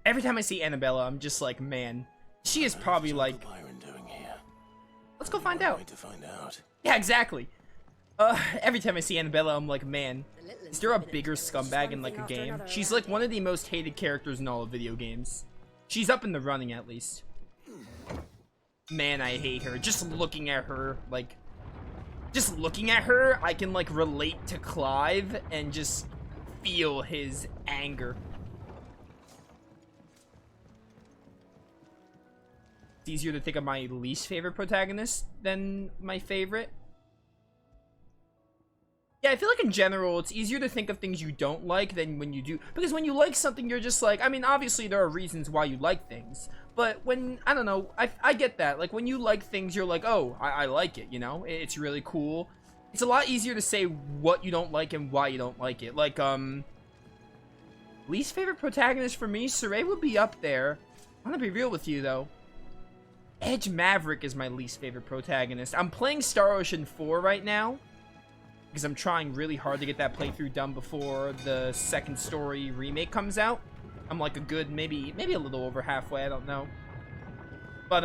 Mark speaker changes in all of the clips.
Speaker 1: Every time I see Annabella, I'm just like, man, she is probably like... Let's go find out. Yeah, exactly. Every time I see Annabella, I'm like, man, is there a bigger scumbag in like a game? She's like one of the most hated characters in all of video games. She's up in the running at least. Man, I hate her. Just looking at her, like, I can like relate to Clive and just feel his anger. It's easier to think of my least favorite protagonist than my favorite. Yeah, I feel like in general, it's easier to think of things you don't like than when you do. Because when you like something, you're just like, I mean, obviously there are reasons why you like things. But when, I don't know, I get that. Like, when you like things, you're like, oh, I like it, you know? It's really cool. It's a lot easier to say what you don't like and why you don't like it. Like, least favorite protagonist for me, Saray would be up there. I'm gonna be real with you, though. Edge Maverick is my least favorite protagonist. I'm playing Star Ocean 4 right now, because I'm trying really hard to get that playthrough done before the second story remake comes out. I'm like a good, maybe a little over halfway, I don't know. But,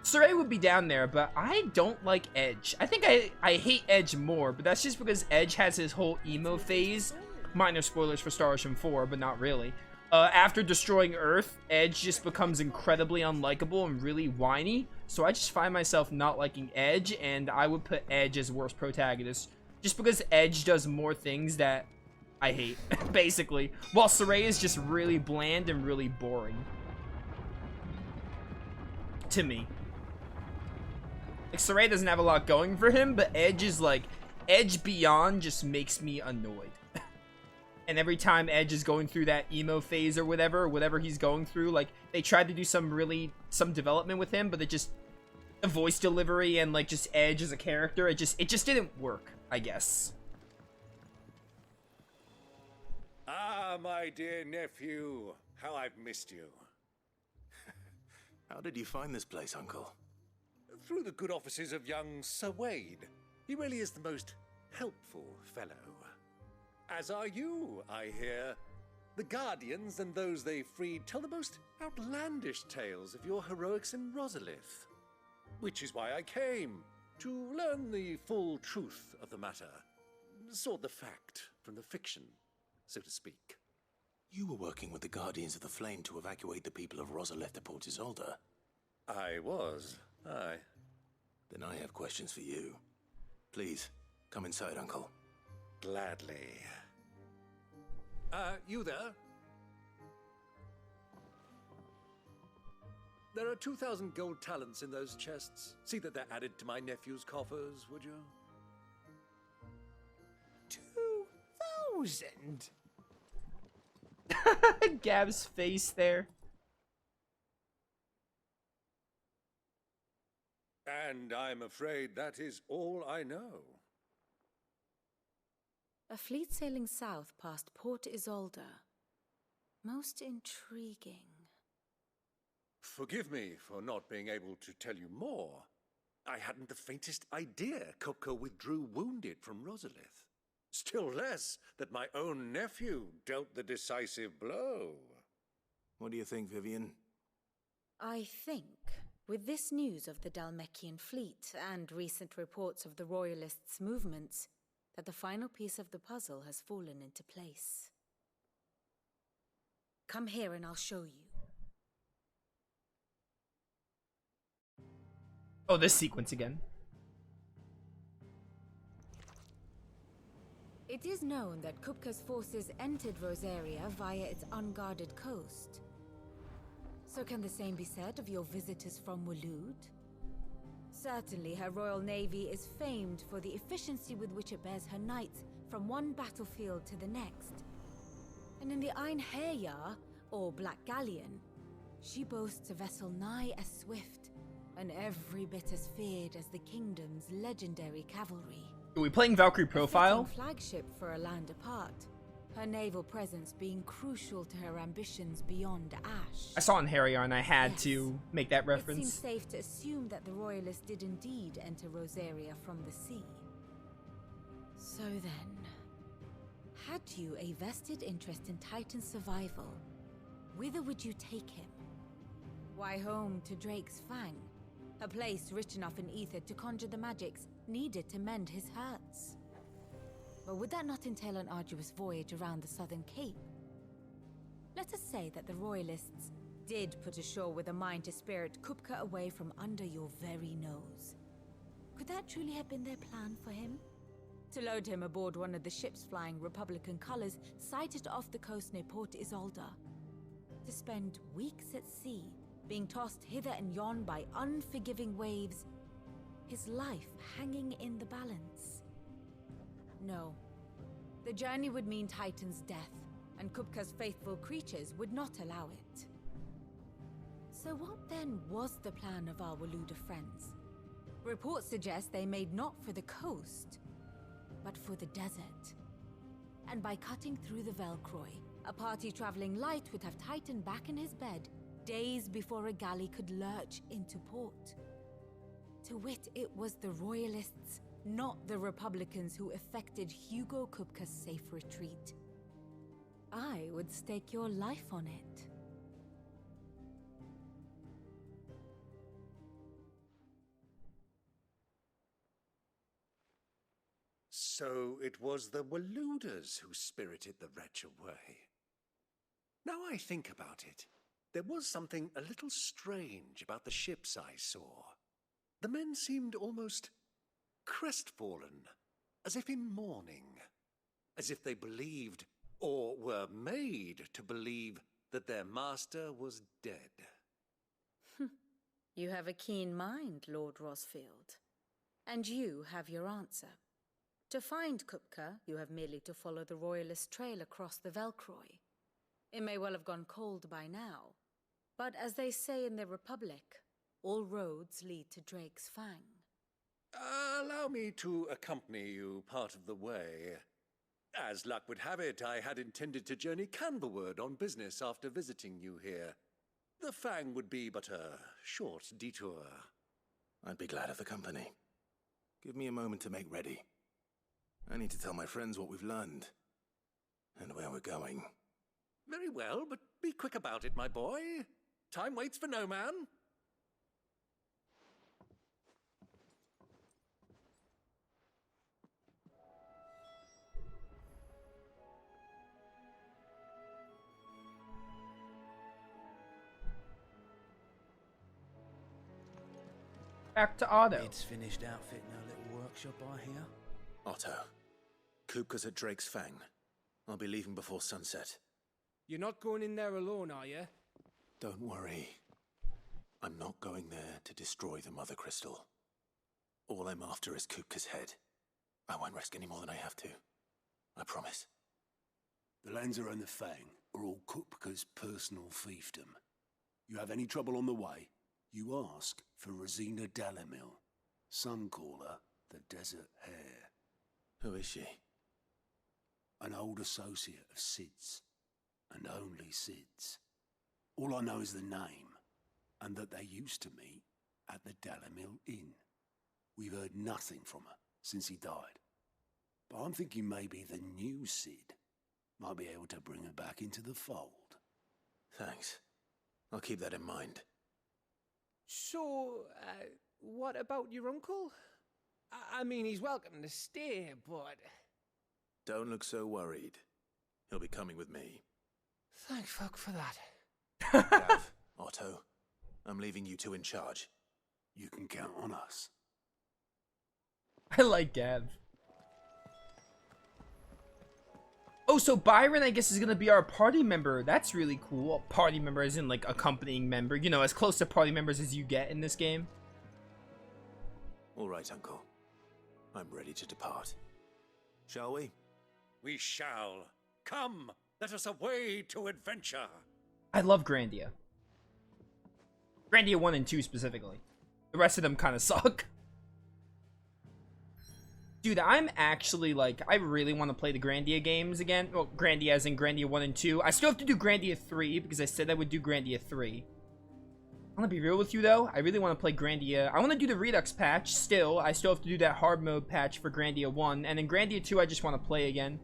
Speaker 1: Saray would be down there, but I don't like Edge. I think I hate Edge more, but that's just because Edge has his whole emo phase. Minor spoilers for Star Ocean 4, but not really. After destroying Earth, Edge just becomes incredibly unlikable and really whiny. So I just find myself not liking Edge, and I would put Edge as worst protagonist. Just because Edge does more things that I hate, basically. While Saray is just really bland and really boring. To me. Like, Saray doesn't have a lot going for him, but Edge is like... Edge Beyond just makes me annoyed. And every time Edge is going through that emo phase or whatever he's going through, like, they tried to do some development with him, but the voice delivery and, like, just Edge as a character, it just didn't work, I guess.
Speaker 2: Ah, my dear nephew, how I've missed you.
Speaker 3: How did you find this place, Uncle?
Speaker 2: Through the good offices of young Sir Wade. He really is the most helpful fellow. As are you, I hear. The Guardians and those they freed tell the most outlandish tales of your heroics in Rosalith. Which is why I came, to learn the full truth of the matter. Sort the fact from the fiction, so to speak.
Speaker 3: You were working with the Guardians of the Flame to evacuate the people of Rosalith to Port Isolde.
Speaker 2: I was, aye.
Speaker 3: Then I have questions for you. Please, come inside, Uncle.
Speaker 2: Gladly. You there? There are 2,000 gold talents in those chests. See that they're added to my nephew's coffers, would you?
Speaker 4: 2,000?
Speaker 1: Gab's face there.
Speaker 2: And I'm afraid that is all I know.
Speaker 5: A fleet sailing south past Port Isolde. Most intriguing.
Speaker 2: Forgive me for not being able to tell you more. I hadn't the faintest idea Kopko withdrew wounded from Rosalith. Still less that my own nephew dealt the decisive blow.
Speaker 3: What do you think, Vivian?
Speaker 5: I think, with this news of the Dhalmekian fleet and recent reports of the Royalists' movements, that the final piece of the puzzle has fallen into place. Come here and I'll show you.
Speaker 1: Oh, this sequence again.
Speaker 5: It is known that Kupka's forces entered Rosaria via its unguarded coast. So can the same be said of your visitors from Waloed? Certainly her Royal Navy is famed for the efficiency with which it bears her knights from one battlefield to the next. And in the Einherjar, or Black Galleon, she boasts a vessel nigh as swift and every bit as feared as the kingdom's legendary cavalry.
Speaker 1: Are we playing Valkyrie Profile?
Speaker 5: A flagship for a land apart, her naval presence being crucial to her ambitions beyond Ash.
Speaker 1: I saw in Harrier and I had to make that reference.
Speaker 5: It seems safe to assume that the Royalists did indeed enter Rosaria from the sea. So then, had you a vested interest in Titan's survival, whither would you take him? Why, home to Drake's Fang, a place rich enough in ether to conjure the magics needed to mend his hurts. But would that not entail an arduous voyage around the southern cape? Let us say that the Royalists did put ashore with a mind to spirit Kupka away from under your very nose. Could that truly have been their plan for him? To load him aboard one of the ships flying Republican colors sighted off the coast near Port Isolde. To spend weeks at sea, being tossed hither and yon by unforgiving waves, his life hanging in the balance. No. The journey would mean Titan's death, and Kupka's faithful creatures would not allow it. So what then was the plan of our Waluda friends? Reports suggest they made not for the coast, but for the desert. And by cutting through the Velcroy, a party traveling light would have Titan back in his bed days before a galley could lurch into port. To wit, it was the Royalists, not the Republicans, who effected Hugo Kupka's safe retreat. I would stake your life on it.
Speaker 2: So it was the Waludas who spirited the wretch away. Now I think about it, there was something a little strange about the ships I saw. The men seemed almost crestfallen, as if in mourning, as if they believed, or were made to believe, that their master was dead.
Speaker 5: You have a keen mind, Lord Rosfield. And you have your answer. To find Kupka, you have merely to follow the Royalist trail across the Velcroy. It may well have gone cold by now, but as they say in the Republic, all roads lead to Drake's Fang.
Speaker 2: Allow me to accompany you part of the way. As luck would have it, I had intended to journey Canberward on business after visiting you here. The Fang would be but a short detour.
Speaker 3: I'd be glad of the company. Give me a moment to make ready. I need to tell my friends what we've learned, and where we're going.
Speaker 2: Very well, but be quick about it, my boy. Time waits for no man.
Speaker 1: Back to Otto.
Speaker 4: It's finished outfitting our little workshop, I hear.
Speaker 3: Otto, Kupka's at Drake's Fang. I'll be leaving before sunset.
Speaker 6: You're not going in there alone, are you?
Speaker 3: Don't worry. I'm not going there to destroy the Mother Crystal. All I'm after is Kupka's head. I won't risk any more than I have to. I promise.
Speaker 7: The Lancer and the Fang are all Kupka's personal fiefdom. You have any trouble on the way, you ask for Rosina Dalamil. Some call her the Desert Hare.
Speaker 3: Who is she?
Speaker 7: An old associate of Sid's, and only Sid's. All I know is the name, and that they used to meet at the Dalamil Inn. We've heard nothing from her since he died. But I'm thinking maybe the new Sid might be able to bring her back into the fold.
Speaker 3: Thanks. I'll keep that in mind.
Speaker 6: So, what about your uncle? I mean, he's welcome to stay, but...
Speaker 3: Don't look so worried. He'll be coming with me.
Speaker 6: Thank fuck for that.
Speaker 3: Gav, Otto, I'm leaving you two in charge.
Speaker 7: You can count on us.
Speaker 1: I like Gav. Oh, so Byron, I guess, is gonna be our party member. That's really cool. A party member as in, like, accompanying member. You know, as close to party members as you get in this game.
Speaker 3: All right, Uncle. I'm ready to depart. Shall we?
Speaker 2: We shall. Come, let us away to adventure.
Speaker 1: I love Grandia. Grandia 1 and 2 specifically. The rest of them kind of suck. Dude, I'm actually, like, I really want to play the Grandia games again. Well, Grandia as in Grandia 1 and 2. I still have to do Grandia 3 because I said I would do Grandia 3. I'm gonna be real with you, though. I really want to play Grandia. I want to do the Redux patch still. I still have to do that hard mode patch for Grandia 1. And then Grandia 2, I just want to play again.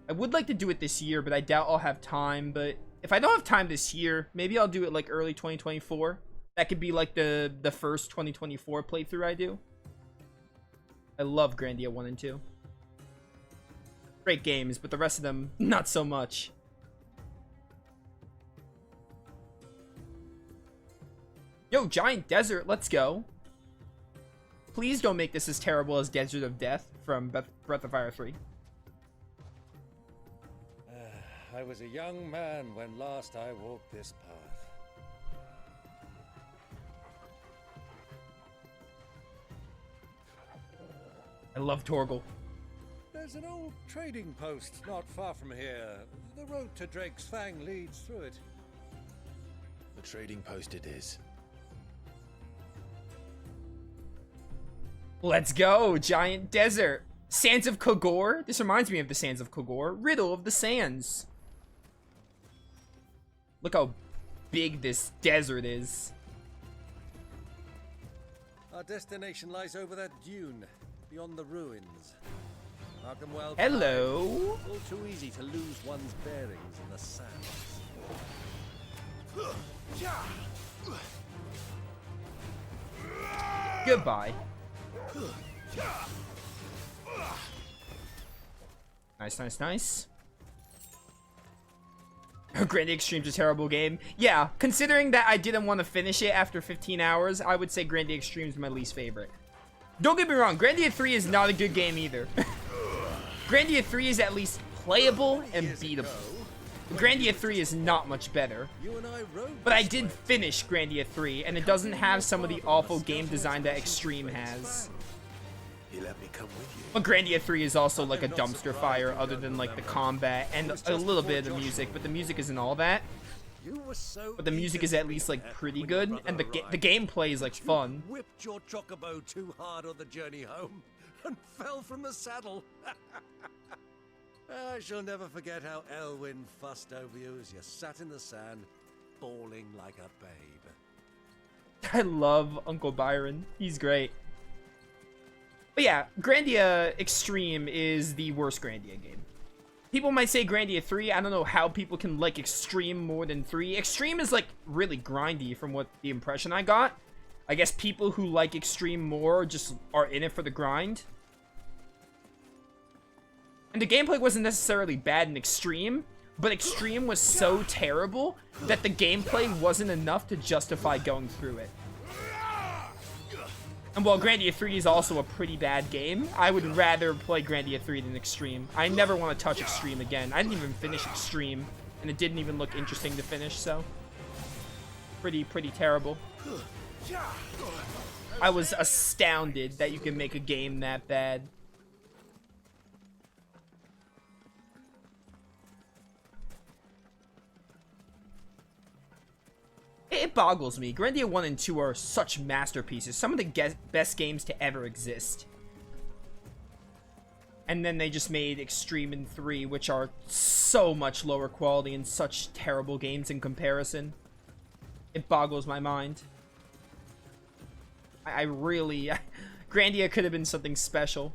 Speaker 1: I would like to do it this year, but I doubt I'll have time. But if I don't have time this year, maybe I'll do it like early 2024. That could be like the first 2024 playthrough I do. I love Grandia 1 and 2. Great games, but the rest of them, not so much. Yo, Giant Desert, let's go. Please don't make this as terrible as Desert of Death from Breath of Fire 3.
Speaker 2: I was a young man when last I walked this path.
Speaker 1: I love Torgal.
Speaker 2: There's an old trading post not far from here. The road to Drake's Fang leads through it.
Speaker 3: The trading post it is.
Speaker 1: Let's go, Giant Desert. Sands of Kogor. This reminds me of the Sands of Kogor. Riddle of the Sands. Look how big this desert is.
Speaker 2: Our destination lies over that dune, beyond the ruins. Mark them well.
Speaker 1: Hello.
Speaker 2: All too easy to lose one's bearings in the sands.
Speaker 1: Goodbye. Nice, nice, nice. Grandia Extreme's a terrible game. Yeah, considering that I didn't want to finish it after 15 hours, I would say Grandia Extreme's my least favorite. Don't get me wrong, Grandia 3 is not a good game either. Grandia 3 is at least playable and beatable. Grandia 3 is not much better. But I did finish Grandia 3, and it doesn't have some of the awful game design that Extreme has.
Speaker 3: You let me come with you.
Speaker 1: But Grandia 3 is also like a dumpster fire other than like the combat and a little bit of the music, but the music isn't all that. But the music is at least like pretty good, and the gameplay is like fun.
Speaker 2: Whipped your chocobo too hard on the journey home and fell from the saddle. I shall never forget how Elwyn fussed over you as you sat in the sand, bawling like a babe.
Speaker 1: I love Uncle Byron. He's great. But yeah, Grandia Extreme is the worst Grandia game. People might say Grandia 3. I don't know how people can like Extreme more than 3. Extreme is like really grindy from what the impression I got. I guess people who like Extreme more just are in it for the grind. And the gameplay wasn't necessarily bad in Extreme, but Extreme was so terrible that the gameplay wasn't enough to justify going through it. And while Grandia 3 is also a pretty bad game, I would rather play Grandia 3 than Extreme. I never want to touch Extreme again. I didn't even finish Extreme, and it didn't even look interesting to finish, so... Pretty terrible. I was astounded that you can make a game that bad. It boggles me. Grandia 1 and 2 are such masterpieces. Some of the best games to ever exist. And then they just made Extreme and 3, which are so much lower quality and such terrible games in comparison. It boggles my mind. I really... Grandia could have been something special.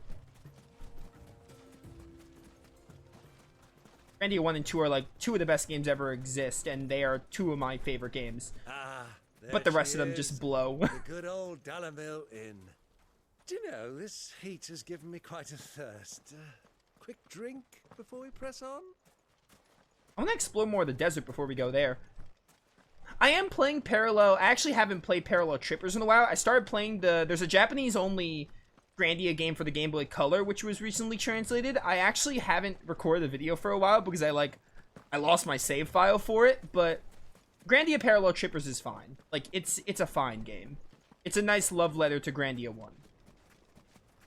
Speaker 1: Grandia 1 and 2 are like 2 of the best games ever exist, and they are 2 of my favorite games. But the rest of them just blow.
Speaker 2: The good old Dalamil Inn. Do you know, this heat has given me quite a thirst. Quick drink before we press on?
Speaker 1: I want to explore more of the desert before we go there. I am playing Parallel. I actually haven't played Parallel Trippers in a while. I started playing there's a Japanese-only Grandia game for the Game Boy Color, which was recently translated. I actually haven't recorded a video for a while because I lost my save file for it, but Grandia Parallel Trippers is fine. Like, it's a fine game. It's a nice love letter to Grandia 1.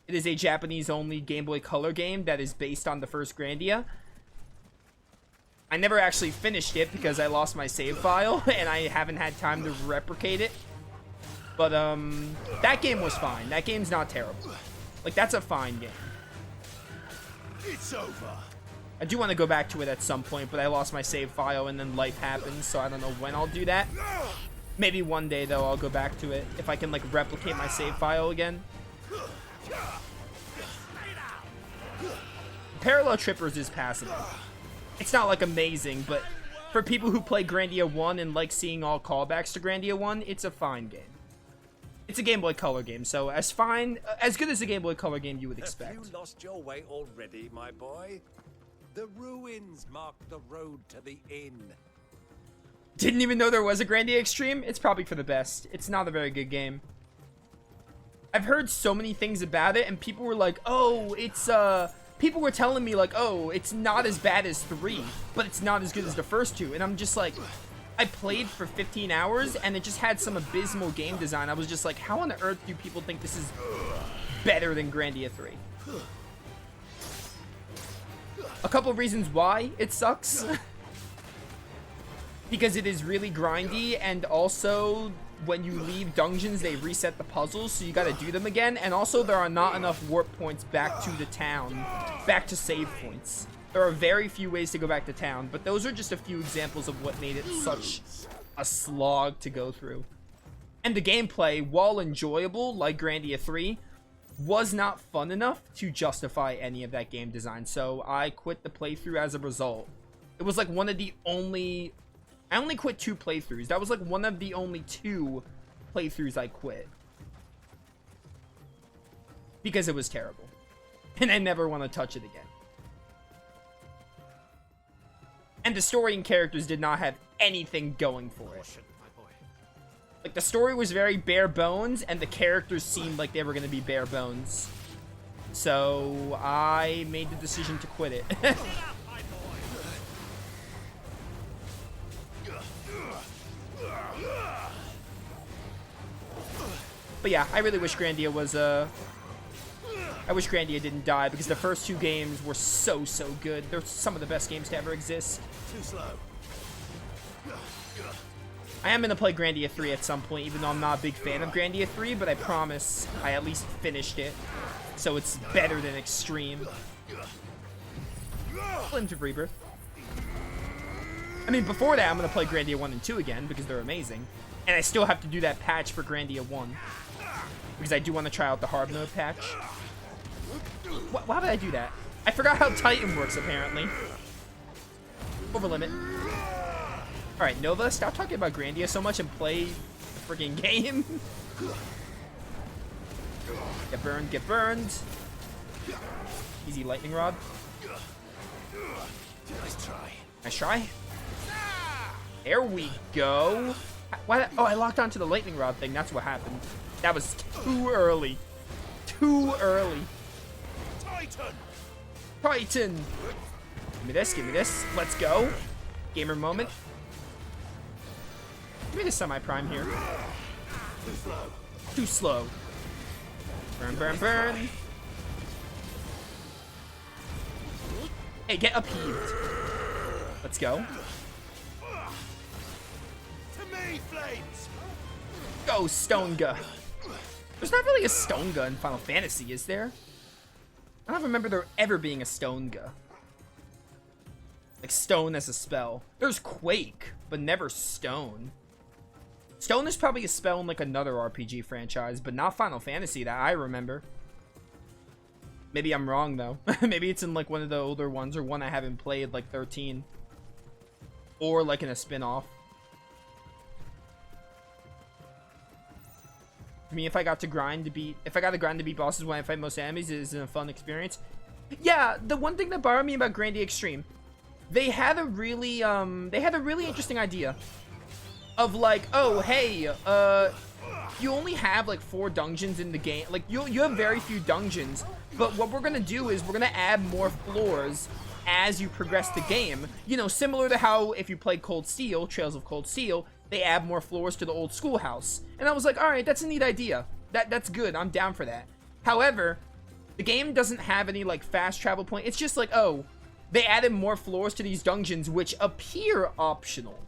Speaker 1: It is a Japanese-only Game Boy Color game that is based on the first Grandia. I never actually finished it because I lost my save file, and I haven't had time to replicate it. But, that game was fine. That game's not terrible. Like, that's a fine game.
Speaker 7: It's over.
Speaker 1: I do want to go back to it at some point, but I lost my save file and then life happens, so I don't know when I'll do that. Maybe one day, though, I'll go back to it. If I can, like, replicate my save file again. Parallel Trippers is passable. It's not like amazing, but for people who play Grandia 1 and like seeing all callbacks to Grandia 1, it's a fine game. It's a Game Boy Color game, so as good as a Game Boy Color game you would expect.
Speaker 2: Have you lost your way already, my boy? The ruins mark the road to the inn.
Speaker 1: Didn't even know there was a Grandia Extreme? It's probably for the best. It's not a very good game. I've heard so many things about it, and people were like, oh, it's, people were telling me, like, oh, it's not as bad as 3, but it's not as good as the first 2, and I'm just like, I played for 15 hours, and it just had some abysmal game design. I was just like, how on earth do people think this is better than Grandia 3? A couple of reasons why it sucks. Because it is really grindy, and also when you leave dungeons, they reset the puzzles, so you gotta do them again. And also, there are not enough warp points back to the town, back to save points. There are very few ways to go back to town, but those are just a few examples of what made it such a slog to go through. And the gameplay, while enjoyable, like Grandia 3, was not fun enough to justify any of that game design, so I quit the playthrough as a result. It was like one of the only... I only quit 2 playthroughs. That was like one of the only 2 playthroughs I quit. Because it was terrible. And I never want to touch it again. And the story and characters did not have anything going for it. Like, the story was very bare bones, and the characters seemed like they were going to be bare bones. So, I made the decision to quit it. But yeah, I really wish Grandia was, I wish Grandia didn't die, because the first 2 games were so good. They're some of the best games to ever exist.
Speaker 3: Too slow.
Speaker 1: I am going to play Grandia 3 at some point, even though I'm not a big fan of Grandia 3, but I promise I at least finished it. So it's better than Extreme. Flames of Rebirth. I mean, before that, I'm going to play Grandia 1 and 2 again, because they're amazing. And I still have to do that patch for Grandia 1. Because I do want to try out the hard mode patch. Why did I do that? I forgot how Titan works, apparently. Over limit. Alright, Nova, stop talking about Grandia so much and play the freaking game. Get burned, get burned. Easy lightning rod.
Speaker 3: Nice try.
Speaker 1: Nice try. There we go. Why? Oh, I locked onto the lightning rod thing. That's what happened. That was too early. Too early.
Speaker 3: Titan!
Speaker 1: Titan! Give me this, give me this. Let's go. Gamer moment. Give me the semi-prime here.
Speaker 3: Too slow.
Speaker 1: Too slow. Burn, burn, burn. Hey, get upheaved. Let's go.
Speaker 3: To me, flames!
Speaker 1: Go, Stonega. There's not really a Stonega in Final Fantasy, is there? I don't remember there ever being a Stonega. Like, stone as a spell. There's Quake, but never stone. Stone is probably a spell in, like, another RPG franchise, but not Final Fantasy that I remember. Maybe I'm wrong, though. Maybe it's in, like, one of the older ones, or one I haven't played, like 13. Or, like, in a spin-off. I mean, if I got to grind to beat bosses when I fight most enemies, it is a fun experience. Yeah, the one thing that bothered me about Grandia Extreme, they had a really interesting idea of like, oh, hey, you only have like 4 dungeons in the game. Like, you have very few dungeons, but what we're gonna do is we're gonna add more floors as you progress the game. You know, similar to how if you played Cold Steel, Trails of Cold Steel, they add more floors to the old schoolhouse. And I was like, alright, that's a neat idea. That's good, I'm down for that. However, the game doesn't have any, like, fast travel point. It's just like, oh, they added more floors to these dungeons, which appear optional.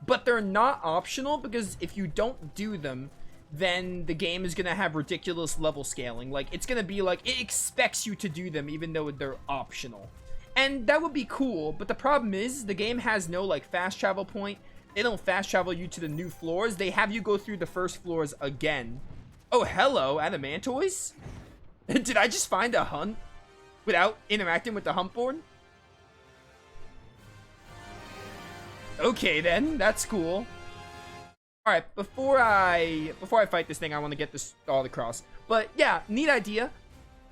Speaker 1: But they're not optional, because if you don't do them, then the game is gonna have ridiculous level scaling. Like, it's gonna be like, it expects you to do them, even though they're optional. And that would be cool, but the problem is, the game has no, like, fast travel point. They don't fast travel you to the new floors. They have you go through the first floors again. Oh, hello, Adamantoise? Did I just find a hunt? without interacting with the hump board? Okay then, that's cool. Alright, before I fight this thing, I want to get this all across. But yeah, neat idea.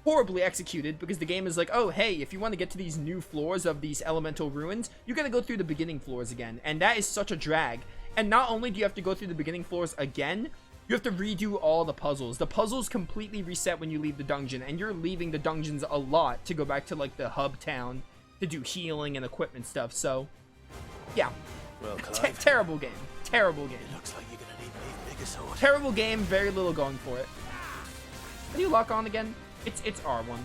Speaker 1: Horribly executed, because the game is like, oh hey, if you want to get to these new floors of these elemental ruins, you're gonna go through the beginning floors again. And that is such a drag. And not only do you have to go through the beginning floors again, you have to redo all the puzzles. The puzzles completely reset when you leave the dungeon, and you're leaving the dungeons a lot to go back to like the hub town to do healing and equipment stuff. So yeah,
Speaker 3: Well, Clive,
Speaker 1: terrible game. Terrible game.
Speaker 3: it looks like you're gonna need me Megazord.
Speaker 1: Terrible game, very little going for it. How do you lock on again? It's R1.